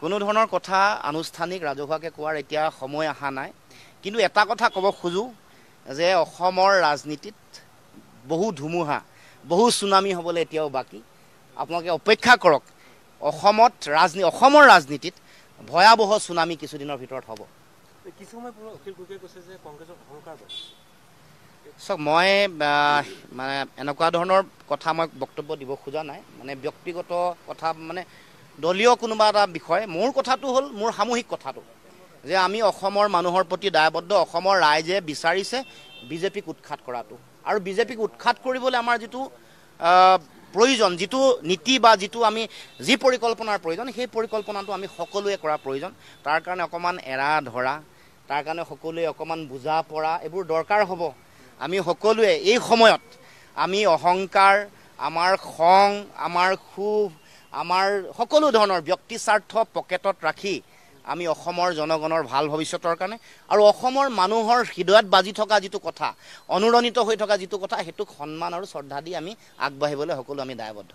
কোনো ধৰণৰ কথা আনুষ্ঠানিক ৰাজহুৱাকৈ কোৱাৰ এতিয়া সময় অহা নাই, কিন্তু এটা কথা ক'ব খোজোঁ যে অসমৰ ৰাজনীতিত বহু ধুমুহা, বহু চুনামি হ'বলৈ এতিয়াও বাকী। আপোনালোকে অপেক্ষা কৰক, অসমৰ ৰাজনীতিত ভয়াৱহ চুনামি কিছুদিনৰ ভিতৰত হ'ব। কিছু সময় পূৰ্বে অখিল গগৈয়ে কৈছে যে কংগ্ৰেছৰ অহংকাৰ হয়। চাওক, মই মানে এনেকুৱা ধৰণৰ কথা মই বক্তব্য দিব খোজা নাই, মানে ব্যক্তিগত কথা, মানে দলীয় কোনোবা এটা বিষয়। মোৰ কথাটো হ'ল মোৰ সামূহিক কথাটো যে আমি অসমৰ মানুহৰ প্ৰতি দায়বদ্ধ। অসমৰ ৰাইজে বিচাৰিছে বিজেপিক উৎখাত কৰাটো, আৰু বিজেপিক উৎখাত কৰিবলৈ আমাৰ যিটো প্ৰয়োজন, যিটো নীতি বা যি পৰিকল্পনাৰ প্ৰয়োজন, সেই পৰিকল্পনাটো আমি সকলোৱে কৰা প্ৰয়োজন। তাৰ কাৰণে অকণমান এৰা ধৰা, তাৰ কাৰণে সকলোৱে অকণমান বুজা পৰা, এইবোৰ দৰকাৰ হ'ব। আমি সকলোৱে এই সময়ত আমি অহংকাৰ, আমাৰ খং, আমাৰ ক্ষোভ, আমাৰ সকলো ধৰণৰ ব্যক্তি স্বাৰ্থ পকেটত ৰাখি আমি অসমৰ জনগণৰ ভাল ভৱিষ্যতৰ কাৰণে আৰু অসমৰ মানুহৰ হৃদয়ত বাজি থকা যিটো কথা, অনুৰণিত হৈ থকা যিটো কথা, সেইটোক সন্মান আৰু শ্ৰদ্ধা দি আমি আগবাঢ়িবলৈ সকলো আমি দায়বদ্ধ।